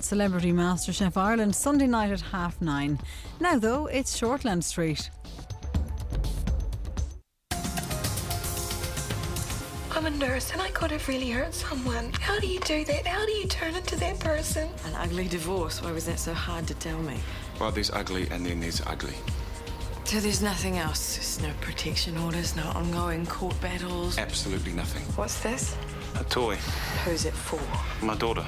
Celebrity MasterChef Ireland, Sunday night at 9:30. Now, though, it's Shortland Street. I'm a nurse and I could have really hurt someone. How do you do that? How do you turn into that person? An ugly divorce. Why was that so hard to tell me? Well, there's ugly and then there's ugly. So there's nothing else? There's no protection orders, no ongoing court battles? Absolutely nothing. What's this? A toy. Who's it for? My daughter.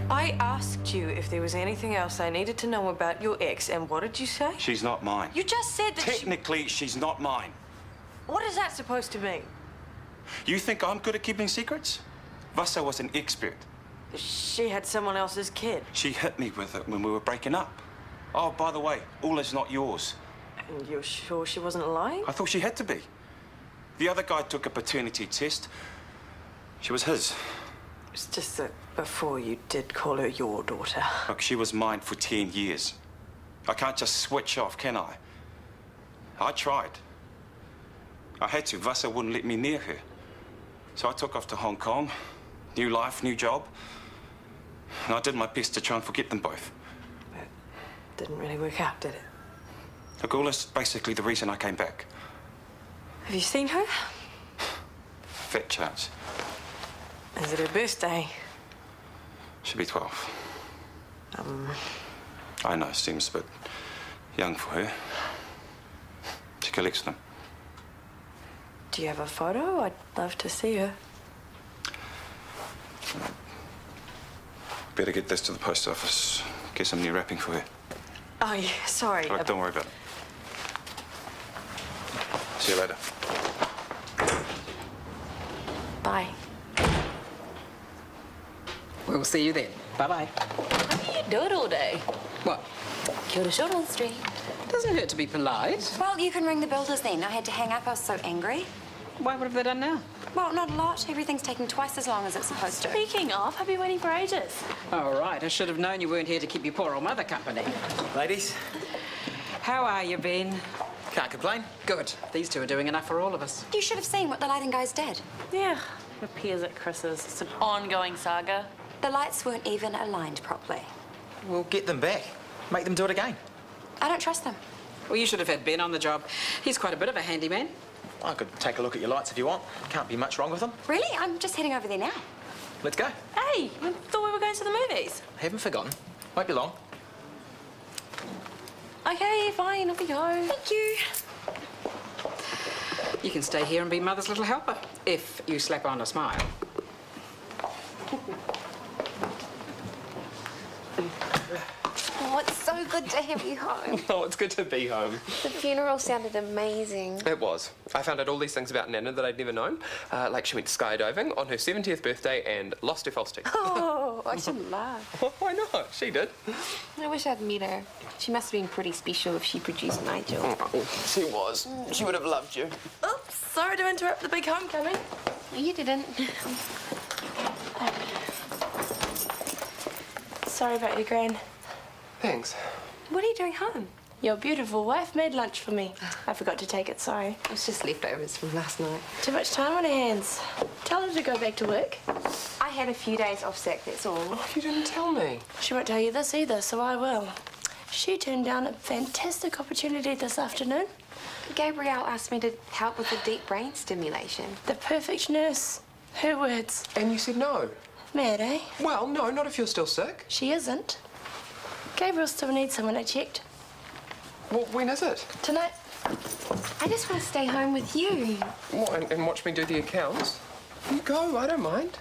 I asked you if there was anything else I needed to know about your ex, and what did you say? She's not mine. You just said that Technically, she's not mine. What is that supposed to mean? You think I'm good at keeping secrets? Vasa was an expert. She had someone else's kid. She hit me with it when we were breaking up. Oh, by the way, all is not yours. And you're sure she wasn't lying? I thought she had to be. The other guy took a paternity test. She was his. It's just that before you did call her your daughter. Look, she was mine for 10 years. I can't just switch off, can I? I tried. I had to. Vasa wouldn't let me near her. So I took off to Hong Kong. New life, new job. And I did my best to try and forget them both. But it didn't really work out, did it? Look, all is basically the reason I came back. Have you seen her? Fat chance. Is it her birthday? She'll be 12. I know, seems a bit young for her. She collects them. Do you have a photo? I'd love to see her. Better get this to the post office. Get some new wrapping for her. Oh, yeah, sorry. Right, don't worry about it. See you later. Bye. We'll see you then. Bye-bye. How do you do it all day? What? Go to Shortland Street. Doesn't hurt to be polite. Well, you can ring the builders then. I had to hang up. I was so angry. Why, what have they done now? Well, not a lot. Everything's taking twice as long as it's supposed to. Speaking of, I've been waiting for ages. All right, I should have known you weren't here to keep your poor old mother company. Ladies, How are you, Ben? can't complain. Good. These two are doing enough for all of us. You should have seen what the lighting guys did. Yeah, repairs at Chris's. It's an ongoing saga. The lights weren't even aligned properly. We'll get them back. Make them do it again. I don't trust them. Well, you should have had Ben on the job. He's quite a bit of a handyman. I could take a look at your lights if you want. Can't be much wrong with them. Really? I'm just heading over there now. Let's go. Hey, I thought we were going to the movies. Haven't forgotten. Won't be long. Okay, fine, off we go. Thank you. You can stay here and be Mother's little helper, if you slap on a smile. Oh, it's so good to have you home. Oh, it's good to be home. The funeral sounded amazing. It was. I found out all these things about Nana that I'd never known. Like she went skydiving on her 70th birthday and lost her false teeth. Oh, I shouldn't laugh. Why not? She did. I wish I'd met her. She must have been pretty special if she produced Nigel. Oh, she was. She would have loved you. Oops, sorry to interrupt the big homecoming. No, you didn't. Sorry about your gran. Thanks. What are you doing home? Your beautiful wife made lunch for me. I forgot to take it, sorry. It's just leftovers from last night. Too much time on her hands. Tell her to go back to work. I had a few days off sick, that's all. Oh, you didn't tell me. She won't tell you this either, so I will. She turned down a fantastic opportunity this afternoon. Gabrielle asked me to help with the deep brain stimulation. The perfect nurse. Her words. And you said no. Mad, eh? Well, no, not if you're still sick. She isn't. Gabriel still needs someone, I checked. Well, when is it? Tonight. I just want to stay home with you. What, and watch me do the accounts? You go, I don't mind.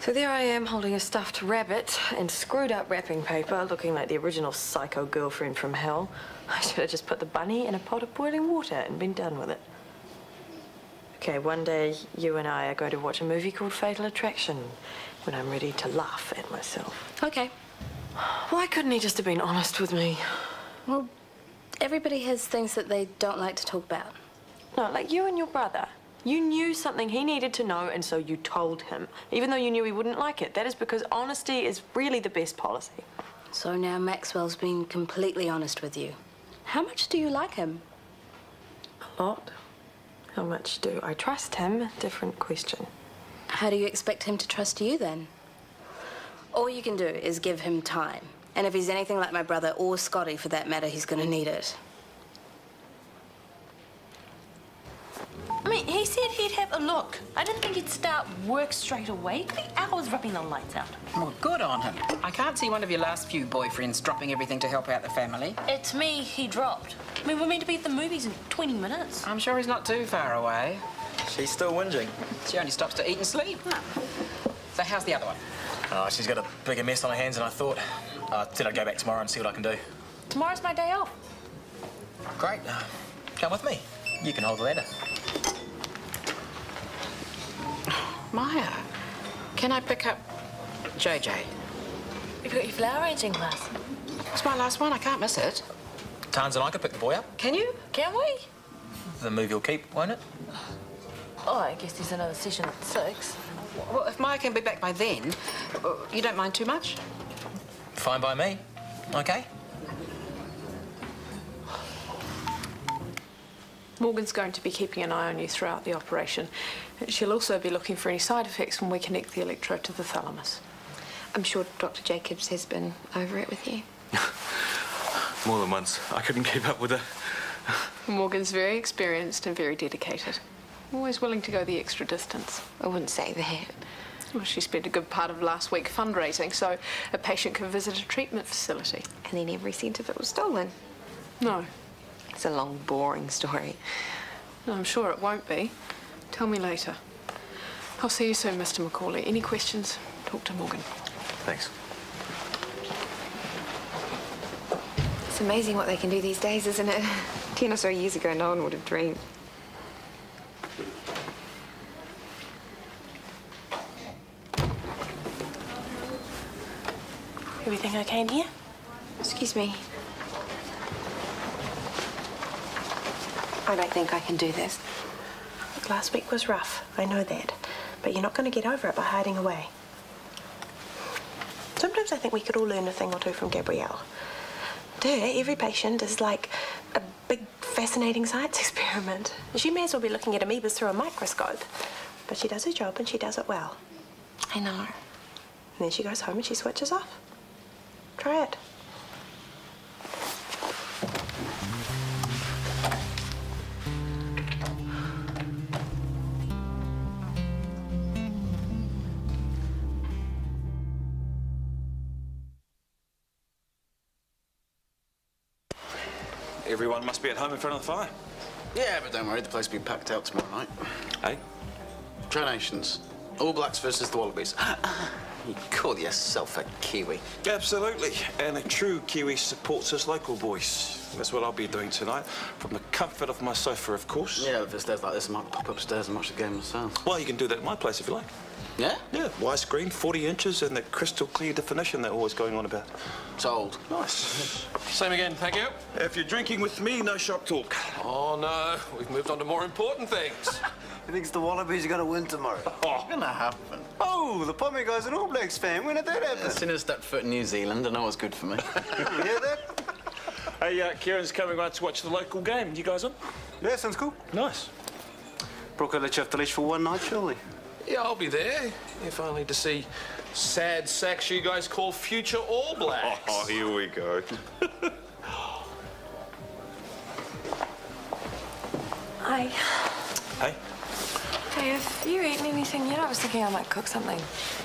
So there I am holding a stuffed rabbit and screwed up wrapping paper, looking like the original psycho girlfriend from hell. I should have just put the bunny in a pot of boiling water and been done with it. Okay, one day you and I are going to watch a movie called Fatal Attraction when I'm ready to laugh at myself. Okay. Why couldn't he just have been honest with me? Well, Everybody has things that they don't like to talk about. No, like you and your brother. You knew something he needed to know, and so you told him, even though you knew he wouldn't like it. That is because honesty is really the best policy. So now Maxwell's been completely honest with you. How much do you like him? A lot. How much do I trust him? Different question. How do you expect him to trust you, then? All you can do is give him time. And if he's anything like my brother, or Scotty for that matter, he's going to need it. I mean, he said he'd have a look. I didn't think he'd start work straight away. It could be hours rubbing the lights out. Well, good on him. I can't see one of your last few boyfriends dropping everything to help out the family. It's me he dropped. I mean, we're meant to be at the movies in 20 minutes. I'm sure he's not too far away. She's still whinging. She only stops to eat and sleep. So how's the other one? Oh, she's got a bigger mess on her hands than I thought. I said I'd go back tomorrow and see what I can do. Tomorrow's my day off. Great. Come with me. You can hold the ladder. Maya, can I pick up JJ? You've got your flower arranging class. It's my last one. I can't miss it. Tans and I could pick the boy up. Can you? Can we? The movie will keep, won't it? Oh, I guess there's another session at 6. Well, if Maya can be back by then, you don't mind too much? Fine by me. Okay. Morgan's going to be keeping an eye on you throughout the operation. She'll also be looking for any side effects when we connect the electrode to the thalamus. I'm sure Dr. Jacobs has been over it with you. More than once. I couldn't keep up with her. Morgan's very experienced and very dedicated. Always willing to go the extra distance. I wouldn't say that. Well, she spent a good part of last week fundraising so a patient could visit a treatment facility. And then every cent of it was stolen. No. It's a long, boring story. No, I'm sure it won't be. Tell me later. I'll see you soon, Mr. Macaulay. Any questions, talk to Morgan. Thanks. It's amazing what they can do these days, isn't it? 10 or so years ago, no one would have dreamed. Everything okay in here? Excuse me. I don't think I can do this. Look, last week was rough. I know that. But you're not going to get over it by hiding away. Sometimes I think we could all learn a thing or two from Gabrielle. To her, every patient is like a big, fascinating science experiment. She may as well be looking at amoebas through a microscope. But she does her job and she does it well. I know. And then she goes home and she switches off. Try it. Everyone must be at home in front of the fire. Yeah, but don't worry, the place will be packed out tomorrow night. Hey? Tri Nations. All Blacks versus the Wallabies. You call yourself a Kiwi. Absolutely. And a true Kiwi supports his local boys. That's what I'll be doing tonight, from the comfort of my sofa, of course. Yeah, if it's days like this, I might pop upstairs and watch the game myself. Well, you can do that at my place if you like. Yeah? Yeah, widescreen, 40 inches, and the crystal clear definition they're always going on about. Sold. Nice. Same again, thank you. If you're drinking with me, no shop talk. Oh, no. We've moved on to more important things. He thinks the Wallabies are going to win tomorrow. Oh. It's going to happen. Oh, the Pommy guy's an All Blacks fan. When did that happen? As soon as I stepped foot in New Zealand, I know what's good for me. You hear that? Hey, Kieran's coming round to watch the local game. You guys on? Yeah, sounds cool. Nice. Brooke will let you off the leash for one night, surely. Yeah, I'll be there, if only to see sad sacks you guys call future All Blacks. Oh, here we go. Hi. Hey? Hey, have you eaten anything yet? I was thinking I might cook something.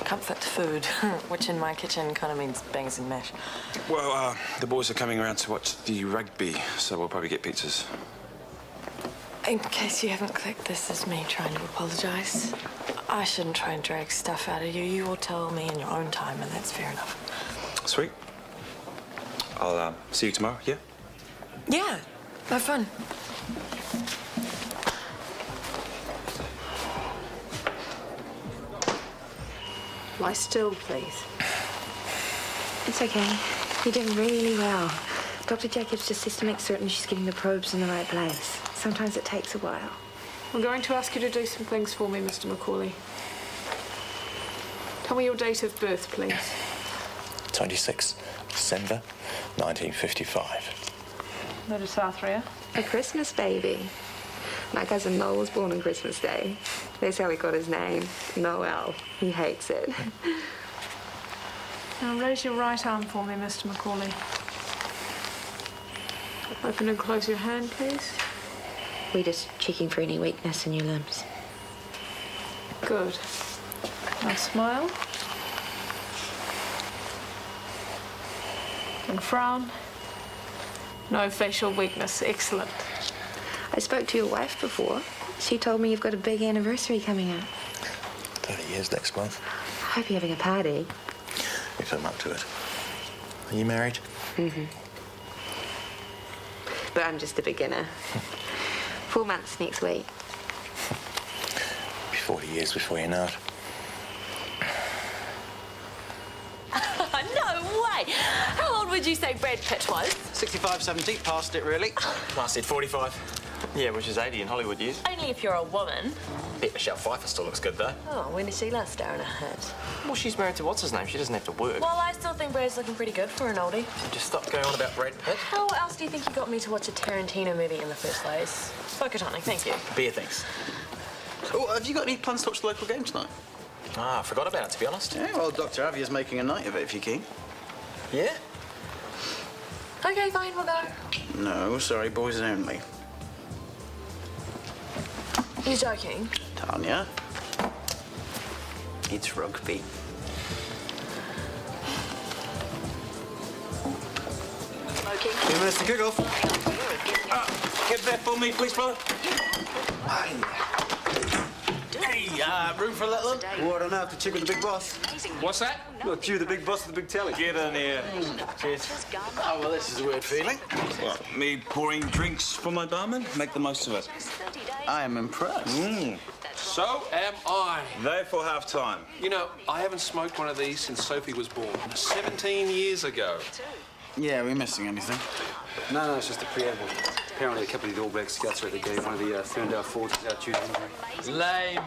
Comfort food, which in my kitchen kind of means bangers and mash. Well, the boys are coming around to watch the rugby, so we'll probably get pizzas. In case you haven't clicked, this is me trying to apologise. I shouldn't try and drag stuff out of you. You will tell me in your own time, and that's fair enough. Sweet. I'll see you tomorrow, yeah? Yeah, have fun. Lie still, please. It's okay. You did really well. Dr. Jacobs just says to make certain she's getting the probes in the right place. Sometimes it takes a while. I'm going to ask you to do some things for me, Mr. Macaulay. Tell me your date of birth, please. 26 December 1955. Notisatria. A Christmas baby. My cousin Noel was born on Christmas Day. That's how he got his name, Noel. He hates it. Now raise your right arm for me, Mr. Macaulay. Open and close your hand, please. We're just checking for any weakness in your limbs. Good. Now smile. And frown. No facial weakness. Excellent. I spoke to your wife before. She told me you've got a big anniversary coming up. 30 years next month. I hope you're having a party. If I'm up to it. Are you married? Mm-hmm. But I'm just a beginner. 4 months next week. Be 40 years before you know it. No way! How old would you say Brad Pitt was? 65, 70, past it, really. I said 45. Yeah, which is 80 in Hollywood years. Only if you're a woman. Bet Michelle Pfeiffer still looks good, though. Oh, when did she last star in a hat? Well, she's married to what's-his-name. She doesn't have to work. Well, I still think Brad's looking pretty good for an oldie. Just stop going on about Brad Pitt. How else do you think you got me to watch a Tarantino movie in the first place? Vodka tonic, thank you. Beer, thanks. Oh, have you got any plans to watch the local game tonight? Ah, I forgot about it, to be honest. Yeah, well, Dr. Avier's making a night of it, if you're keen. Yeah? Okay, fine, we'll go. No, sorry, boys only. You're joking? Tanya, it's rugby. Smoking. 2 minutes to kick off. Get there for me, please, brother. Hey, room for a little one? Oh, I don't have to check with the big boss. What's that? Got you, the big boss of the big telly. Get in here. Cheers. Oh, well, this is a weird feeling. What, me pouring drinks for my barman? Make the most of it. I am impressed. So am I. There for half-time. You know, I haven't smoked one of these since Sophie was born, 17 years ago. Yeah, are we missing anything? No, it's just a preamble. Apparently, a couple of the All Blacks scouts were at the game. One of the Ferndale forwards is out due to injury. Lame.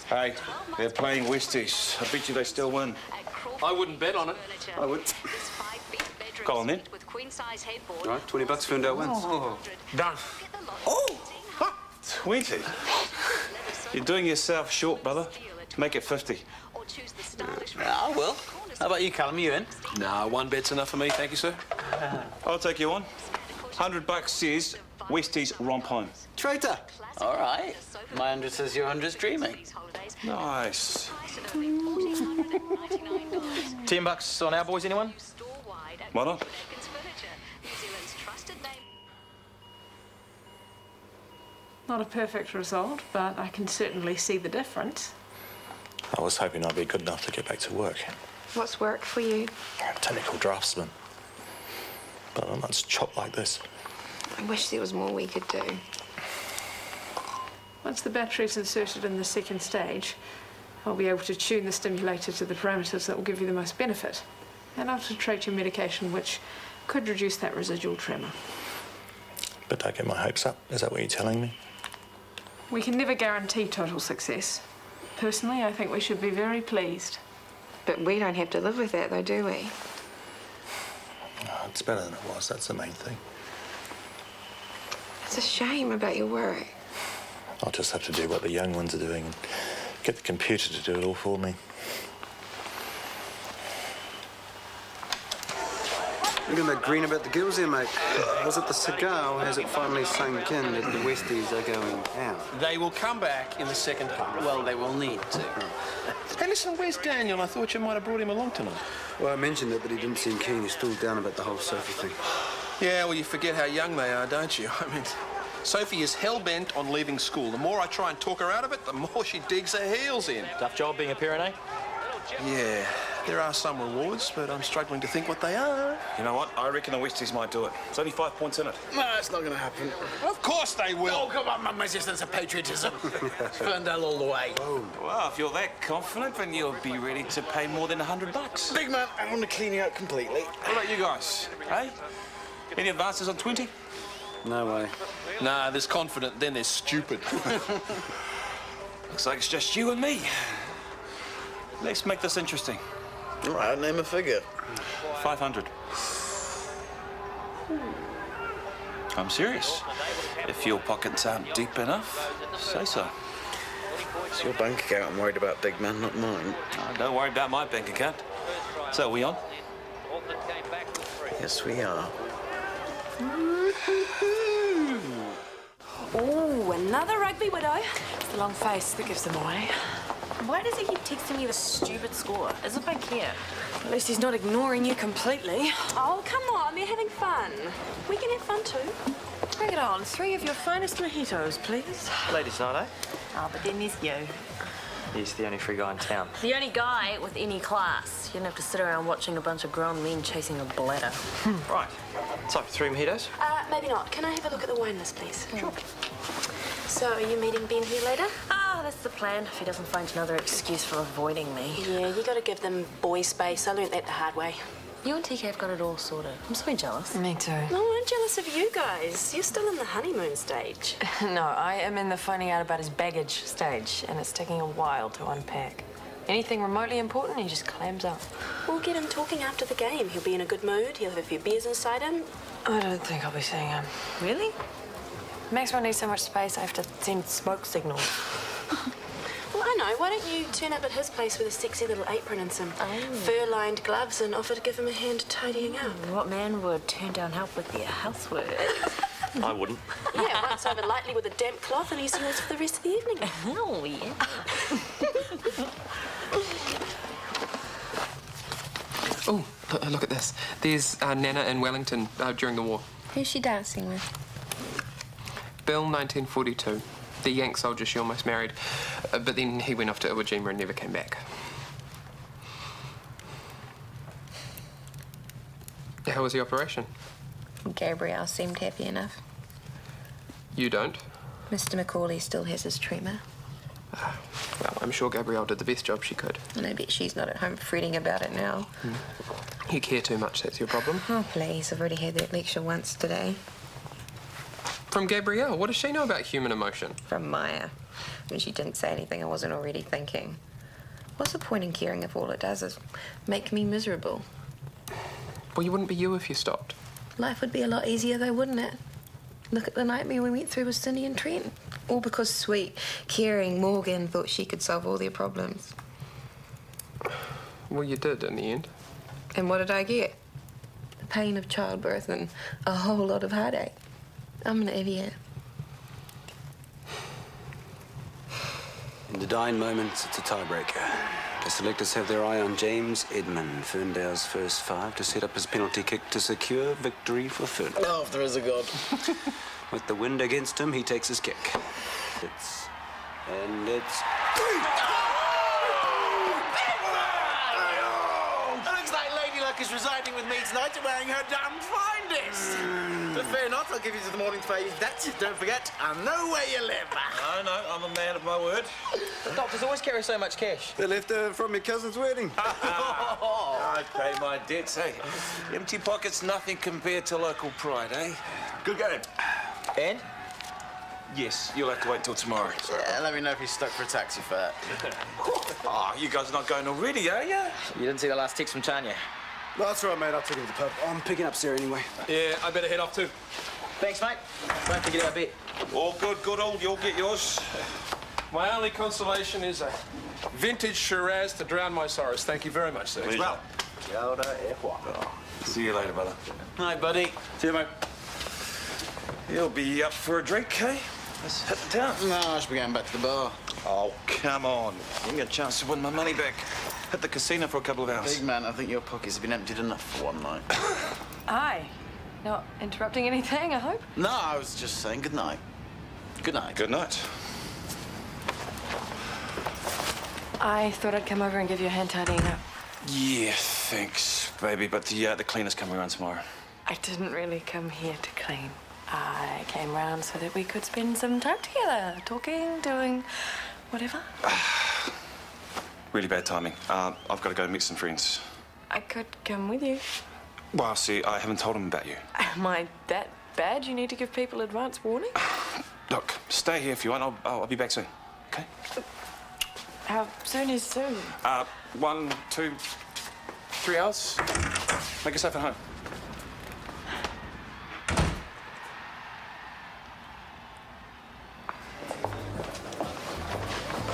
Hey, they're playing Westies. I bet you they still win. I wouldn't bet on it. I would. Go on then. All right, $20 Ferndale wins. Oh, done. Oh, 20. You're doing yourself short, brother. Make it 50. I will. How about you, Callum? Are you in? No, one bet's enough for me, thank you, sir. I'll take you on. $100 says Westies romp home. Traitor. All right. My 100 says your 100's dreaming. Nice. $10 on our boys, anyone? Why not? Not a perfect result, but I can certainly see the difference. I was hoping I'd be good enough to get back to work. What's work for you? Technical draftsman. But I'm not chopped like this. I wish there was more we could do. Once the battery's inserted in the second stage, I'll be able to tune the stimulator to the parameters that will give you the most benefit. And I'll titrate your medication, which could reduce that residual tremor. But don't get my hopes up. Is that what you're telling me? We can never guarantee total success. Personally, I think we should be very pleased. But we don't have to live with that, though, do we? Oh, it's better than it was. That's the main thing. It's a shame about your work. I'll just have to do what the young ones are doing and get the computer to do it all for me. Looking a bit green about the gills here, mate. Was it the cigar, or has it finally sunk in that the Westies are going out? They will come back in the second half. Well, they will need to. Hey, listen, where's Daniel? I thought you might have brought him along tonight. Well, I mentioned it, but he didn't seem keen. He's still down about the whole Sophie thing. Yeah, well, you forget how young they are, don't you? I mean, Sophie is hell-bent on leaving school. The more I try and talk her out of it, the more she digs her heels in. Tough job being a parent, eh? Yeah, there are some rewards, but I'm struggling to think what they are. You know what? I reckon the Westies might do it. There's only 5 points in it. No, it's not going to happen. Of course they will. Oh, come on, my resistance of patriotism. Ferndale all the way. Oh. Well, if you're that confident, then you'll be ready to pay more than $100. Big man, I want to clean you out completely. What about you guys? Hey? Any advances on 20? No way. Nah, there's confident, then there's stupid. Looks like it's just you and me. Let's make this interesting. All right, name a figure. 500. I'm serious. If your pockets aren't deep enough, say so. It's your bank account I'm worried about, big man, not mine. Oh, don't worry about my bank account. So, are we on? Yes, we are. Oh, another rugby widow. It's the long face that gives them away. Why does he keep texting me the stupid score? As if I care. At least he's not ignoring you completely. Oh, come on, they're having fun. We can have fun too. Bring it on. 3 of your finest mojitos, please. Ladies' night, eh? Oh, but then there's you. He's the only free guy in town. The only guy with any class. You don't have to sit around watching a bunch of grown men chasing a bladder. Right. So, 3 mojitos? Maybe not. Can I have a look at the wine list, please? Sure. So, are you meeting Ben here later? Ah, that's the plan, if he doesn't find another excuse for avoiding me. Yeah, you gotta give them boy space. I learnt that the hard way. You and TK have got it all sorted. I'm so jealous. Me too. No, I'm jealous of you guys. You're still in the honeymoon stage. No, I am in the finding out about his baggage stage, and it's taking a while to unpack. Anything remotely important, he just clams up. We'll get him talking after the game. He'll be in a good mood. He'll have a few beers inside him. I don't think I'll be seeing him. Really? Maxwell needs so much space, I have to send smoke signals. Well, I know. Why don't you turn up at his place with a sexy little apron and some fur-lined gloves and offer to give him a hand tidying up? What man would turn down help with their housework? I wouldn't. Yeah, once over lightly with a damp cloth and he's yours for the rest of the evening. Oh, yeah. Oh, look at this. There's Nana in Wellington during the war. Who's she dancing with? Bill, 1942. The Yank soldier she almost married. But then he went off to Iwo Jima and never came back. How was the operation? Gabrielle seemed happy enough. You don't? Mr. Macaulay still has his tremor. Well, I'm sure Gabrielle did the best job she could. And I bet she's not at home fretting about it now. You care too much, that's your problem. Oh, please. I've already had that lecture once today. From Gabrielle? What does she know about human emotion? From Maya. When she didn't say anything I wasn't already thinking. What's the point in caring if all it does is make me miserable? Well, you wouldn't be you if you stopped. Life would be a lot easier though, wouldn't it? Look at the nightmare we went through with Cindy and Trent. All because sweet, caring Morgan thought she could solve all their problems. Well, you did in the end. And what did I get? The pain of childbirth and a whole lot of heartache. I'm an idiot. In the dying moments, it's a tiebreaker. The selectors have their eye on James Edmund, Ferndale's first 5, to set up his penalty kick to secure victory for Ferndale. Oh, if there is a God. With the wind against him, he takes his kick. It's... Looks like Lady Luck is residing with me tonight and wearing her damn finest. But fair enough, I'll give you to the morning's pay. That's it, don't forget, I know where you live. No, I'm a man of my word. The doctors always carry so much cash. They left from my cousin's wedding. I pay my debts, hey. Empty pockets, nothing compared to local pride, eh? Good game. And? Yes, you'll have to wait till tomorrow. Yeah, let me know if you're stuck for a taxi fare. Oh, you guys are not going already, are you? You didn't see the last text from Tanya? Well, that's all right, mate. I'll take him to the pub. I'm picking up Sarah anyway. Yeah, I better head off too. Thanks, mate. Don't forget our bet. All good, good old. You'll get yours. My only consolation is a vintage Shiraz to drown my sorrows. Thank you very much, sir. Well, kia ora e hoa. See you later, brother. Hi, buddy. See you, mate. You'll be up for a drink, eh? Let's hit the town. No, I should be going back to the bar. Oh, come on. Give me a chance to win my money back. Hit the casino for a couple of hours. Big man, I think your pockets have been emptied enough for one night. Aye. Not interrupting anything, I hope? No, I was just saying good night. Good night. Good night. I thought I'd come over and give you a hand tidying up. Yeah, thanks, baby. But the cleaner's coming around tomorrow. I didn't really come here to clean. I came round so that we could spend some time together, talking, doing whatever. Really bad timing. I've got to go meet some friends. I could come with you. Well, see, I haven't told him about you. Am I that bad you need to give people advance warning? Look, stay here if you want. I'll be back soon, okay? How soon is soon? 1, 2, 3 hours. Make yourself at home.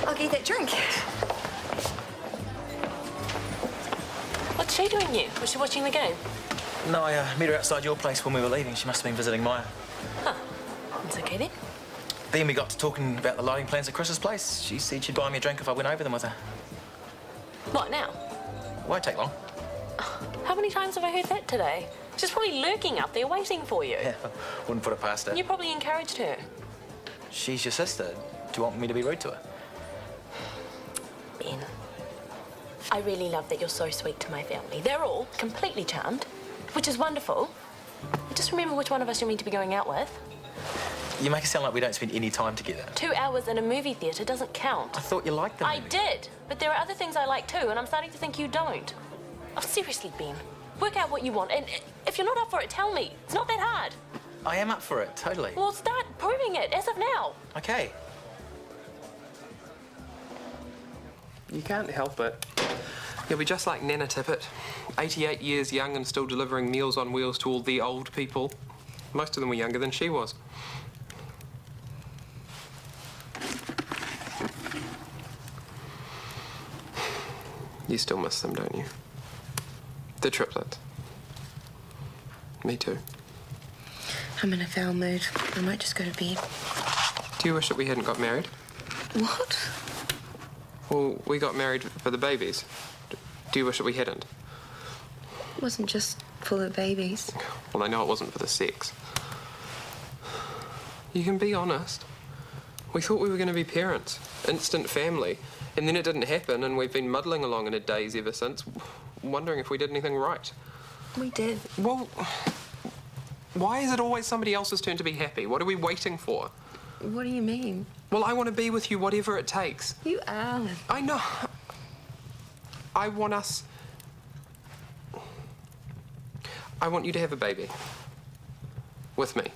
I'll get that drink. What's she doing here? Was she watching the game? No, I met her outside your place when we were leaving. She must have been visiting Maya. Huh. It's okay then. Then we got to talking about the lighting plans at Chris's place. She said she'd buy me a drink if I went over them with her. What now? Won't take long. How many times have I heard that today? She's probably lurking up there waiting for you. Yeah, wouldn't put it past her. You probably encouraged her. She's your sister. Do you want me to be rude to her? Ben, I really love that you're so sweet to my family. They're all completely charmed, which is wonderful. Just remember which one of us you're meant to be going out with. You make it sound like we don't spend any time together. 2 hours in a movie theatre doesn't count. I thought you liked the movie. I did, but there are other things I like too, and I'm starting to think you don't. Oh, seriously, Ben, work out what you want, and if you're not up for it, tell me. It's not that hard. I am up for it, totally. Well, start proving it, as of now. Okay. You can't help it. You'll be just like Nana Tippett, 88 years young and still delivering Meals on Wheels to all the old people. Most of them were younger than she was. You still miss them, don't you? The triplets. Me too. I'm in a foul mood. I might just go to bed. Do you wish that we hadn't got married? What? Well, we got married for the babies. Do you wish that we hadn't? It wasn't just for the babies. Well, I know it wasn't for the sex. You can be honest. We thought we were going to be parents, instant family, and then it didn't happen, and we've been muddling along in a daze ever since, wondering if we did anything right. We did. Well, why is it always somebody else's turn to be happy? What are we waiting for? What do you mean? Well, I want to be with you whatever it takes. You are. I know. I want us... I want you to have a baby. With me.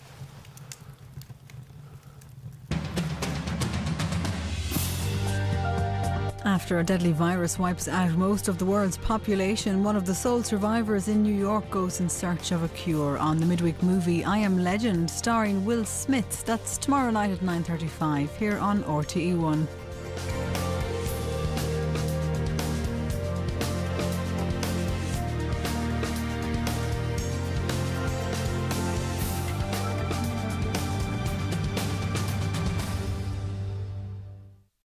After a deadly virus wipes out most of the world's population, one of the sole survivors in New York goes in search of a cure on the midweek movie I Am Legend, starring Will Smith. That's tomorrow night at 9:35 here on RTE1.